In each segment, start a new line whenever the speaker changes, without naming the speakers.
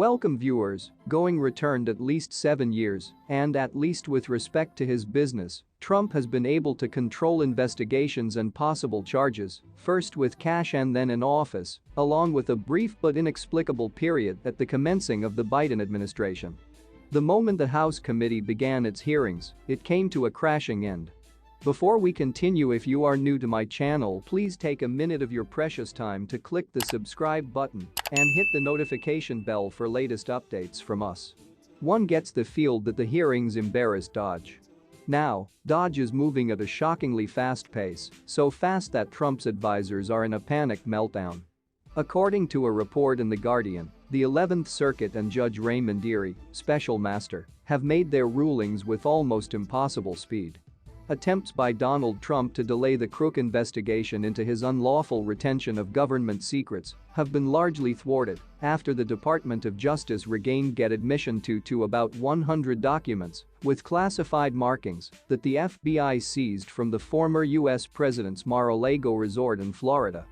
Welcome viewers, going returned at least 7 years, and at least with respect to his business, Trump has been able to control investigations and possible charges, first with cash and then in office, along with a brief but inexplicable period at the commencing of the Biden administration. The moment the House committee began its hearings, it came to a crashing end. Before we continue, if you are new to my channel, please take a minute of your precious time to click the subscribe button and hit the notification bell for latest updates from us. One gets the feel that the hearings embarrassed DOJ. Now, DOJ is moving at a shockingly fast pace, so fast that Trump's advisors are in a panic meltdown. According to a report in The Guardian, the 11th Circuit and Judge Raymond Dearie, special master, have made their rulings with almost impossible speed. Attempts by Donald Trump to delay the crook investigation into his unlawful retention of government secrets have been largely thwarted after the Department of Justice regained admission to about 100 documents with classified markings that the FBI seized from the former U.S. president's Mar-a-Lago resort in Florida.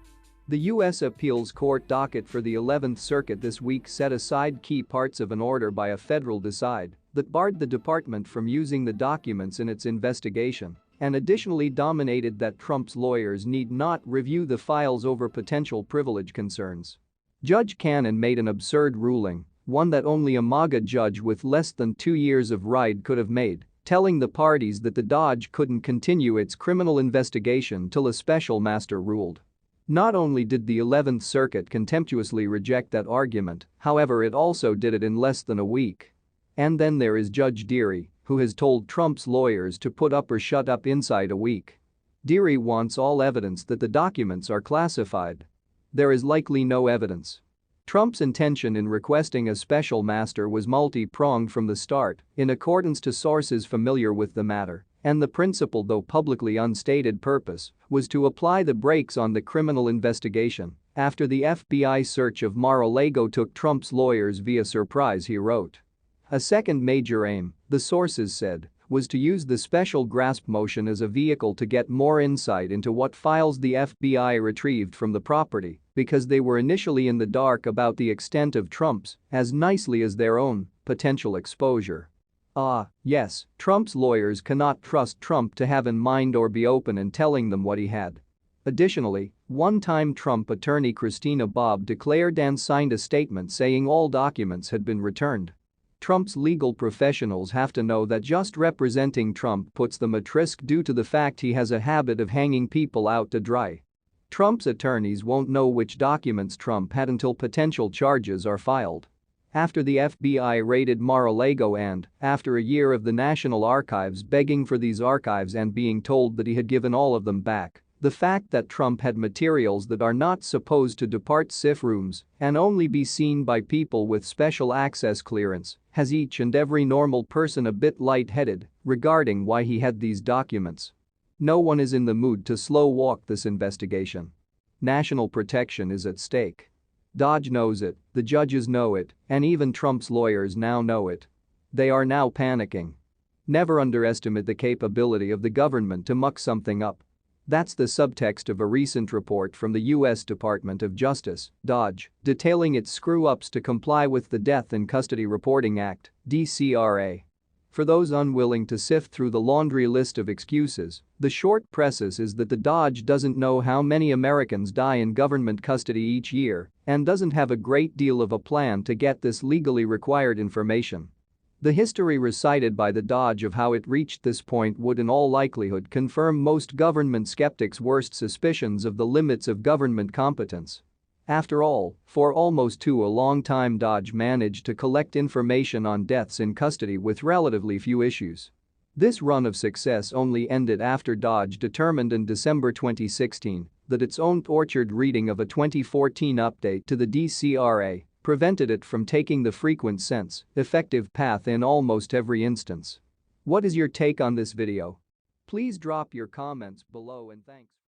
The U.S. Appeals Court docket for the 11th Circuit this week set aside key parts of an order by a federal decide that barred the department from using the documents in its investigation and additionally dominated that Trump's lawyers need not review the files over potential privilege concerns. Judge Cannon made an absurd ruling, one that only a MAGA judge with less than 2 years of ride could have made, telling the parties that the DOJ couldn't continue its criminal investigation till a special master ruled. Not only did the 11th Circuit contemptuously reject that argument, however, it also did it in less than a week. And then there is Judge Dearie, who has told Trump's lawyers to put up or shut up inside a week. Dearie wants all evidence that the documents are classified. There is likely no evidence. Trump's intention in requesting a special master was multi-pronged from the start, in accordance to sources familiar with the matter, and the principal, though publicly unstated purpose, was to apply the brakes on the criminal investigation after the FBI search of Mar-a-Lago took Trump's lawyers via surprise, he wrote. A second major aim, the sources said, was to use the special grasp motion as a vehicle to get more insight into what files the FBI retrieved from the property because they were initially in the dark about the extent of Trump's, as nicely as their own, potential exposure. Yes, Trump's lawyers cannot trust Trump to have in mind or be open in telling them what he had. Additionally, one-time Trump attorney Christina Bobb declared and signed a statement saying all documents had been returned. Trump's legal professionals have to know that just representing Trump puts them at risk due to the fact he has a habit of hanging people out to dry. Trump's attorneys won't know which documents Trump had until potential charges are filed. After the FBI raided Mar-a-Lago and after a year of the National Archives begging for these archives and being told that he had given all of them back, the fact that Trump had materials that are not supposed to depart safe rooms and only be seen by people with special access clearance has each and every normal person a bit lightheaded regarding why he had these documents. No one is in the mood to slow walk this investigation. National protection is at stake. DOJ knows it, the judges know it, and even Trump's lawyers now know it. They are now panicking. Never underestimate the capability of the government to muck something up. That's the subtext of a recent report from the U.S. Department of Justice, DOJ, detailing its screw-ups to comply with the Death in Custody Reporting Act, DCRA. For those unwilling to sift through the laundry list of excuses, the short preface is that the DOJ doesn't know how many Americans die in government custody each year and doesn't have a great deal of a plan to get this legally required information. The history recited by the DOJ of how it reached this point would in all likelihood confirm most government skeptics' worst suspicions of the limits of government competence. After all, for almost a long time DOJ managed to collect information on deaths in custody with relatively few issues. This run of success only ended after DOJ determined in December 2016 that its own tortured reading of a 2014 update to the DCRA prevented it from taking the frequent sense, effective path in almost every instance. What is your take on this video? Please drop your comments below and thanks.